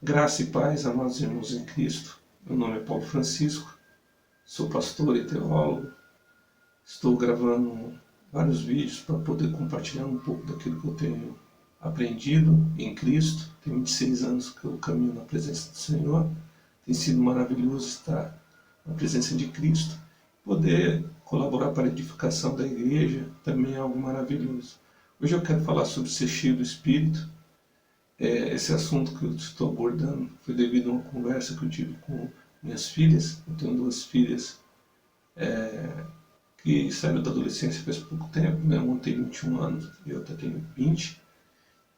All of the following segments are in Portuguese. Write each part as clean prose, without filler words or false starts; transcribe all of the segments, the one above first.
Graça e paz, amados irmãos em Cristo. Meu nome é Paulo Francisco, sou pastor e teólogo. Estou gravando vários vídeos para poder compartilhar um pouco daquilo que eu tenho aprendido em Cristo. Tem 26 anos que eu caminho na presença do Senhor. Tem sido maravilhoso estar na presença de Cristo. Poder colaborar para a edificação da igreja também é algo maravilhoso. Hoje eu quero falar sobre ser cheio do Espírito. Esse assunto que eu estou abordando foi devido a uma conversa que eu tive com minhas filhas. Eu tenho duas filhas que saíram da adolescência faz pouco tempo, né? Uma tem 21 anos e outra tem 20.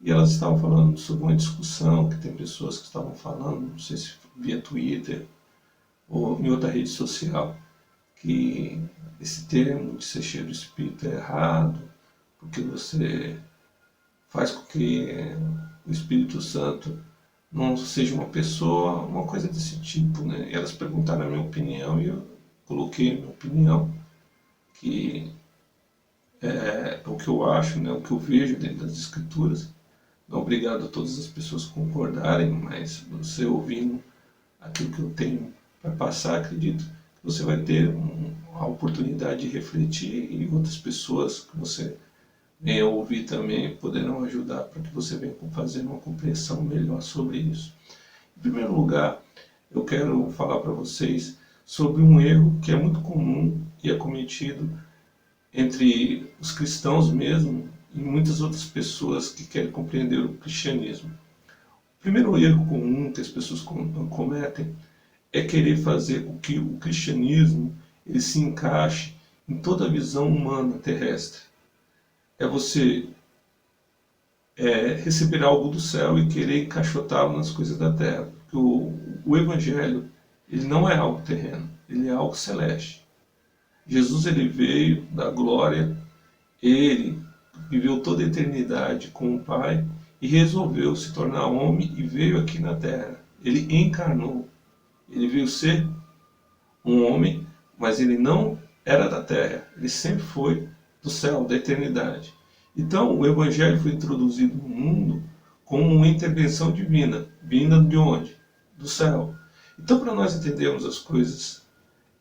E elas estavam falando sobre uma discussão que tem pessoas que estavam falando, não sei se via Twitter ou em outra rede social, que esse termo de ser cheio do Espírito é errado, porque você faz com que o Espírito Santo não seja uma pessoa, uma coisa desse tipo, né? E elas perguntaram a minha opinião e eu coloquei a minha opinião, que é o que eu acho, né? O que eu vejo dentro das Escrituras. Não obrigado a todas as pessoas concordarem, mas você ouvindo aquilo que eu tenho para passar, acredito que você vai ter a oportunidade de refletir e outras pessoas que você venha ouvir também poderão ajudar para que você venha fazer uma compreensão melhor sobre isso. Em primeiro lugar, eu quero falar para vocês sobre um erro que é muito comum e é cometido entre os cristãos mesmo e muitas outras pessoas que querem compreender o cristianismo. O primeiro erro comum que as pessoas cometem é querer fazer com que o cristianismo ele se encaixe em toda a visão humana terrestre. É você receber algo do céu e querer encaixotá-lo nas coisas da terra. Porque o Evangelho ele não é algo terreno, ele é algo celeste. Jesus ele veio da glória, ele viveu toda a eternidade com o Pai e resolveu se tornar homem e veio aqui na terra. Ele encarnou, ele veio ser um homem, mas ele não era da terra, ele sempre foi do céu, da eternidade. Então, o Evangelho foi introduzido no mundo como uma intervenção divina, vinda de onde? Do céu. Então, para nós entendermos as coisas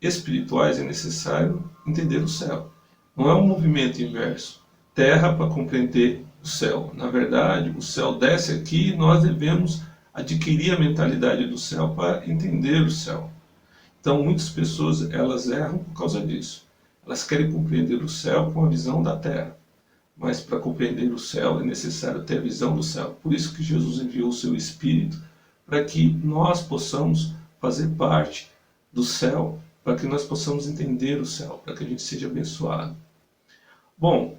espirituais, é necessário entender o céu. Não é um movimento inverso. Terra para compreender o céu. Na verdade, o céu desce aqui e nós devemos adquirir a mentalidade do céu para entender o céu. Então, muitas pessoas elas erram por causa disso. Elas querem compreender o céu com a visão da terra. Mas para compreender o céu é necessário ter a visão do céu. Por isso que Jesus enviou o seu Espírito para que nós possamos fazer parte do céu, para que nós possamos entender o céu, para que a gente seja abençoado. Bom,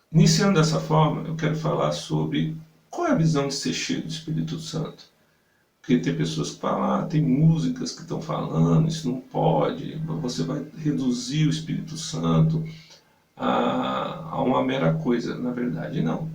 iniciando dessa forma, eu quero falar sobre qual é a visão de ser cheio do Espírito Santo. Porque tem pessoas que falam, tem músicas que estão falando, isso não pode, você vai reduzir o Espírito Santo a uma mera coisa. Na verdade, não.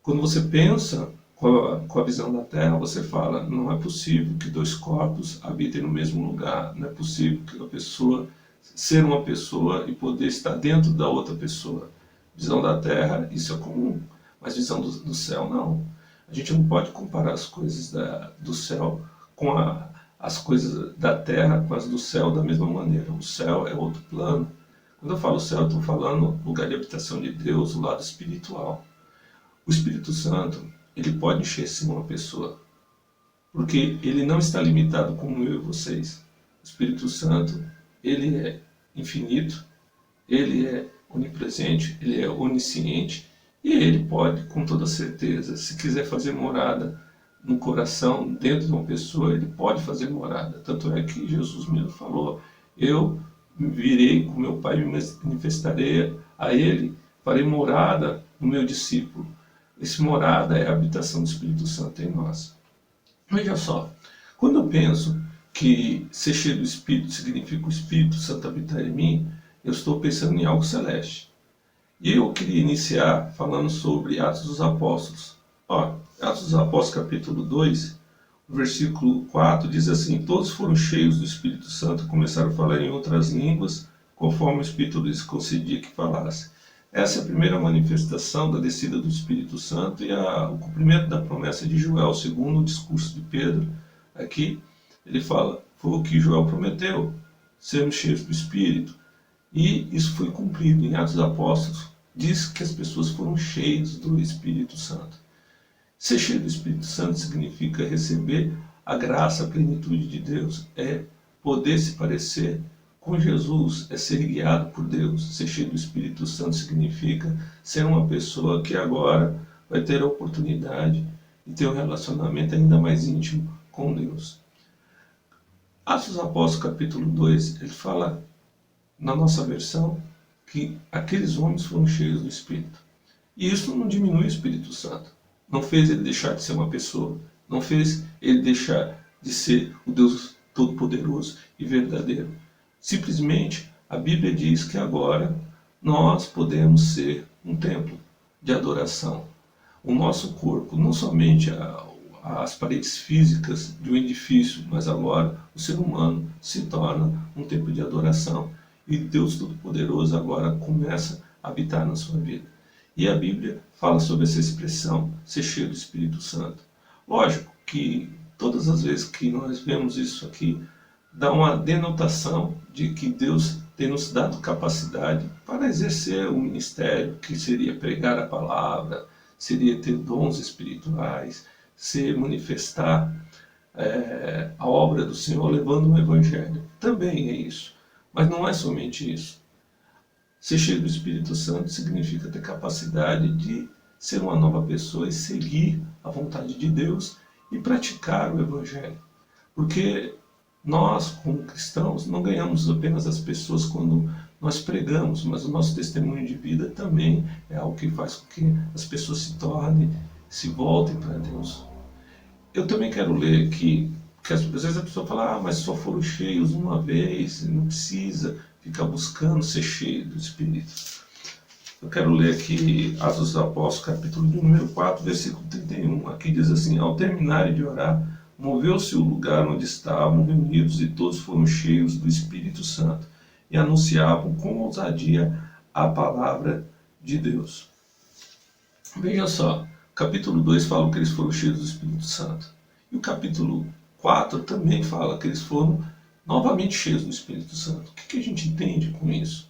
Quando você pensa com a visão da Terra, você fala, não é possível que dois corpos habitem no mesmo lugar, não é possível que a pessoa ser uma pessoa e poder estar dentro da outra pessoa. Visão da Terra, isso é comum, mas visão do céu, não. A gente não pode comparar as coisas do céu com as coisas da terra, com as do céu da mesma maneira. O céu é outro plano. Quando eu falo céu, eu estou falando lugar de habitação de Deus, o lado espiritual. O Espírito Santo, ele pode encher sim uma pessoa, porque ele não está limitado como eu e vocês. O Espírito Santo, ele é infinito, ele é onipresente, ele é onisciente, e ele pode, com toda certeza, se quiser fazer morada no coração, dentro de uma pessoa, ele pode fazer morada. Tanto é que Jesus mesmo falou, eu virei com meu Pai, me manifestarei a ele, farei morada no meu discípulo. Esse morada é a habitação do Espírito Santo em nós. Veja só, quando eu penso que ser cheio do Espírito significa o Espírito Santo habitar em mim, eu estou pensando em algo celeste. E eu queria iniciar falando sobre Atos dos Apóstolos. Atos dos Apóstolos capítulo 2, versículo 4, diz assim, todos foram cheios do Espírito Santo e começaram a falar em outras línguas, conforme o Espírito lhes concedia que falasse. Essa é a primeira manifestação da descida do Espírito Santo e o cumprimento da promessa de Joel, segundo o discurso de Pedro. Aqui ele fala, foi o que Joel prometeu, sermos cheios do Espírito. E isso foi cumprido. Em Atos dos Apóstolos, diz que as pessoas foram cheias do Espírito Santo. Ser cheio do Espírito Santo significa receber a graça, a plenitude de Deus, é poder se parecer com Jesus, é ser guiado por Deus. Ser cheio do Espírito Santo significa ser uma pessoa que agora vai ter a oportunidade de ter um relacionamento ainda mais íntimo com Deus. Atos dos Apóstolos, capítulo 2, ele fala, na nossa versão, que aqueles homens foram cheios do Espírito. E isso não diminui o Espírito Santo. Não fez ele deixar de ser uma pessoa. Não fez ele deixar de ser o Deus Todo-Poderoso e verdadeiro. Simplesmente, a Bíblia diz que agora nós podemos ser um templo de adoração. O nosso corpo, não somente as paredes físicas de um edifício, mas agora o ser humano se torna um templo de adoração. E Deus Todo-Poderoso agora começa a habitar na sua vida. E a Bíblia fala sobre essa expressão, ser cheio do Espírito Santo. Lógico que todas as vezes que nós vemos isso aqui, dá uma denotação de que Deus tem nos dado capacidade para exercer o ministério, que seria pregar a palavra, seria ter dons espirituais, se manifestar a obra do Senhor levando o Evangelho. Também é isso. Mas não é somente isso. Ser cheio do Espírito Santo significa ter capacidade de ser uma nova pessoa e seguir a vontade de Deus e praticar o Evangelho. Porque nós, como cristãos, não ganhamos apenas as pessoas quando nós pregamos, mas o nosso testemunho de vida também é algo que faz com que as pessoas se voltem para Deus. Eu também quero ler aqui, porque às vezes a pessoa fala, mas só foram cheios uma vez, não precisa ficar buscando ser cheio do Espírito. Eu quero ler aqui Atos dos Apóstolos, capítulo número 4, versículo 31. Aqui diz assim, ao terminarem de orar, moveu-se o lugar onde estavam reunidos e todos foram cheios do Espírito Santo e anunciavam com ousadia a palavra de Deus. Veja só, o capítulo 2 fala que eles foram cheios do Espírito Santo. E o capítulo 4 também fala que eles foram novamente cheios do Espírito Santo. O que a gente entende com isso?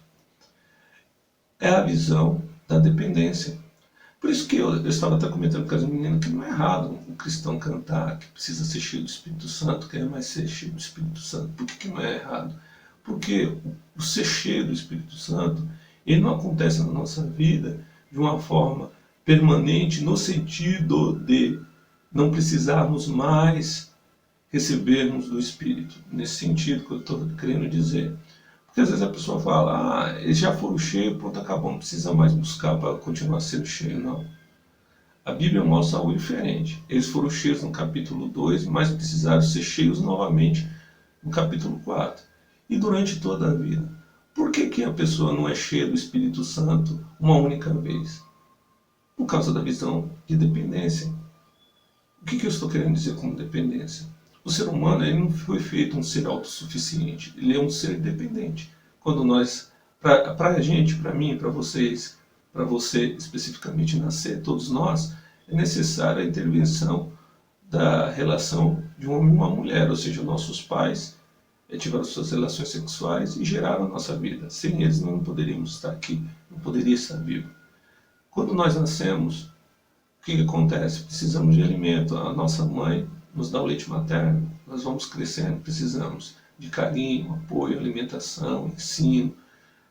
É a visão da dependência. Por isso que eu estava até comentando com as meninas que não é errado o cristão cantar que precisa ser cheio do Espírito Santo, quer mais ser cheio do Espírito Santo. Por que não é errado? Porque o ser cheio do Espírito Santo, ele não acontece na nossa vida de uma forma permanente, no sentido de não precisarmos mais recebermos do Espírito. Nesse sentido que eu estou querendo dizer. Porque às vezes a pessoa fala, eles já foram cheios, pronto, acabou, não precisa mais buscar para continuar sendo cheio, não. A Bíblia mostra algo diferente. Eles foram cheios no capítulo 2, mas precisaram ser cheios novamente no capítulo 4. E durante toda a vida. Por que a pessoa não é cheia do Espírito Santo uma única vez? Por causa da visão de dependência. O que eu estou querendo dizer com dependência? O ser humano ele não foi feito um ser autossuficiente, ele é um ser dependente. Quando nós, para a gente, para mim, para vocês, para você especificamente nascer, todos nós, é necessária a intervenção da relação de um homem e uma mulher, ou seja, nossos pais tiveram suas relações sexuais e geraram a nossa vida. Sem eles não poderíamos estar aqui, não poderia estar vivo. Quando nós nascemos, o que acontece? Precisamos de alimento. A nossa mãe nos dá o leite materno, nós vamos crescendo, precisamos de carinho, apoio, alimentação, ensino.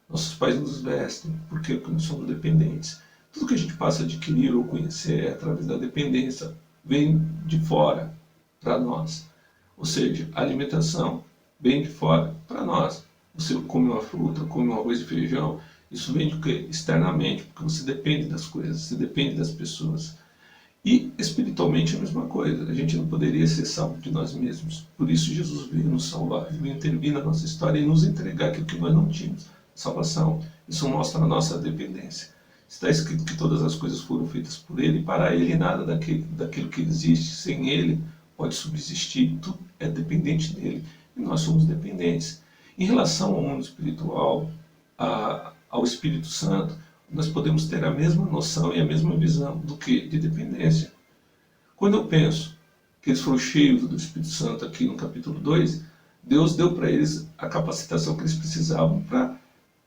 Nossos pais nos vestem, porque nós somos dependentes. Tudo que a gente passa a adquirir ou conhecer é através da dependência, vem de fora para nós. Ou seja, a alimentação vem de fora para nós. Você come uma fruta, come um arroz e feijão, isso vem de quê? Externamente, porque você depende das coisas, você depende das pessoas. E espiritualmente é a mesma coisa, a gente não poderia ser salvo de nós mesmos. Por isso Jesus veio nos salvar, veio intervir na nossa história e nos entregar aquilo que nós não tínhamos, salvação. Isso mostra a nossa dependência. Está escrito que todas as coisas foram feitas por Ele, e para Ele nada daquilo que existe, sem Ele, pode subsistir. Tudo é dependente dEle, e nós somos dependentes. Em relação ao mundo espiritual, ao Espírito Santo, nós podemos ter a mesma noção e a mesma visão do que? De dependência. Quando eu penso que eles foram cheios do Espírito Santo aqui no capítulo 2, Deus deu para eles a capacitação que eles precisavam para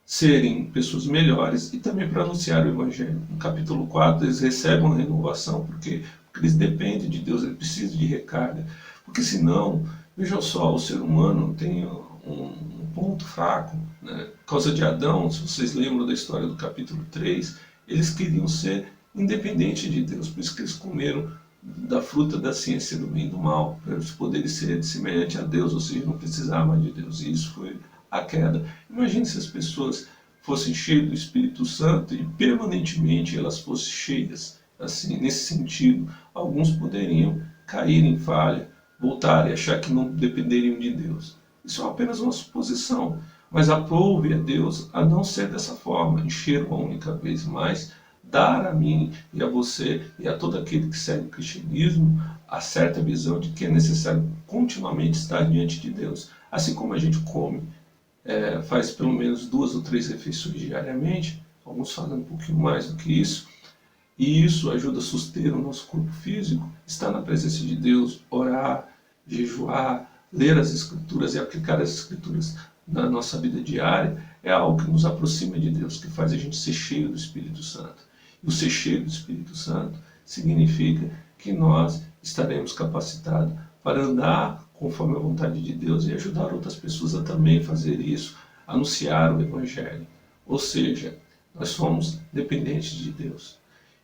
serem pessoas melhores e também para anunciar o Evangelho. No capítulo 4, eles recebem uma renovação porque eles dependem de Deus, eles precisam de recarga. Porque senão, veja só, o ser humano tem um ponto fraco. Né? Por causa de Adão, se vocês lembram da história do capítulo 3, eles queriam ser independentes de Deus, por isso que eles comeram da fruta da ciência do bem e do mal, para eles poderem ser semelhantes a Deus, ou seja, não precisar mais de Deus. E isso foi a queda. Imagine se as pessoas fossem cheias do Espírito Santo e permanentemente elas fossem cheias, assim, nesse sentido. Alguns poderiam cair em falha, voltar e achar que não dependeriam de Deus. Isso é apenas uma suposição, mas aprove a Deus a não ser dessa forma, encher uma única vez mais, dar a mim e a você e a todo aquele que segue o cristianismo a certa visão de que é necessário continuamente estar diante de Deus. Assim como a gente come, faz pelo menos 2 ou 3 refeições diariamente, alguns fazem um pouquinho mais do que isso, e isso ajuda a suster o nosso corpo físico, estar na presença de Deus, orar, jejuar, ler as Escrituras e aplicar as Escrituras na nossa vida diária, é algo que nos aproxima de Deus, que faz a gente ser cheio do Espírito Santo. E o ser cheio do Espírito Santo significa que nós estaremos capacitados para andar conforme a vontade de Deus e ajudar outras pessoas a também fazer isso, anunciar o Evangelho. Ou seja, nós somos dependentes de Deus.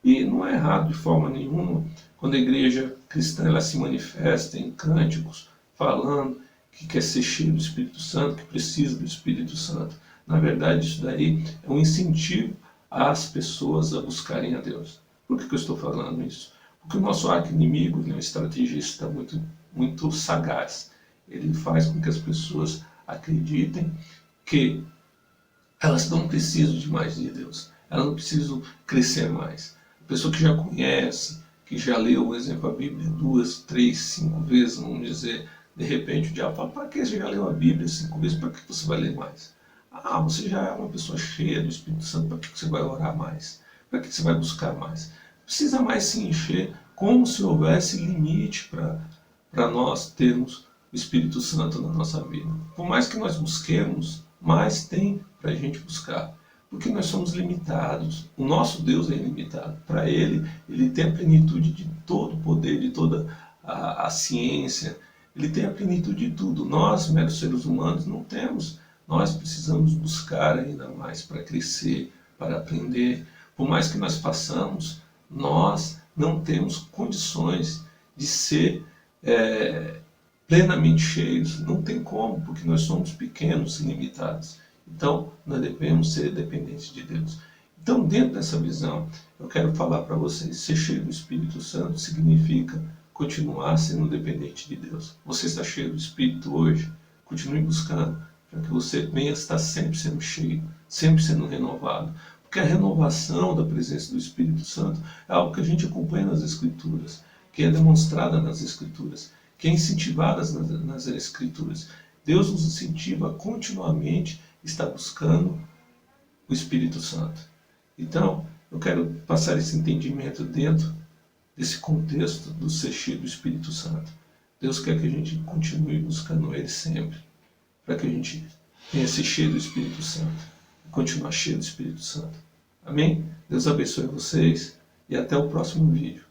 E não é errado de forma nenhuma quando a igreja cristã ela se manifesta em cânticos falando que quer ser cheio do Espírito Santo, que precisa do Espírito Santo. Na verdade, isso daí é um incentivo às pessoas a buscarem a Deus. Por que eu estou falando isso? Porque o nosso arqui-inimigo é um estrategista muito sagaz. Ele faz com que as pessoas acreditem que elas não precisam de mais de Deus. Elas não precisam crescer mais. A pessoa que já conhece, que já leu, por exemplo, a Bíblia 2, 3, 5 vezes, vamos dizer, de repente o diabo fala, para que você já leu a Bíblia 5 vezes, para que você vai ler mais? Ah, você já é uma pessoa cheia do Espírito Santo, para que você vai orar mais? Para que você vai buscar mais? Precisa mais se encher, como se houvesse limite para nós termos o Espírito Santo na nossa vida. Por mais que nós busquemos, mais tem para a gente buscar. Porque nós somos limitados. O nosso Deus é ilimitado. Para Ele, Ele tem a plenitude de todo o poder, de toda a ciência. Ele tem a plenitude de tudo. Nós, meros seres humanos, não temos. Nós precisamos buscar ainda mais para crescer, para aprender. Por mais que nós façamos, nós não temos condições de ser plenamente cheios. Não tem como, porque nós somos pequenos e limitados. Então, nós devemos ser dependentes de Deus. Então, dentro dessa visão, eu quero falar para vocês, ser cheio do Espírito Santo significa continuar sendo dependente de Deus. Você está cheio do Espírito hoje? Continue buscando, para que você venha estar sempre sendo cheio, sempre sendo renovado. Porque a renovação da presença do Espírito Santo é algo que a gente acompanha nas Escrituras, que é demonstrada nas Escrituras, que é incentivada nas Escrituras. Deus nos incentiva continuamente a estar buscando o Espírito Santo. Então, eu quero passar esse entendimento dentro desse contexto do ser cheio do Espírito Santo. Deus quer que a gente continue buscando Ele sempre, para que a gente venha ser cheio do Espírito Santo e continuar cheio do Espírito Santo. Amém? Deus abençoe vocês e até o próximo vídeo.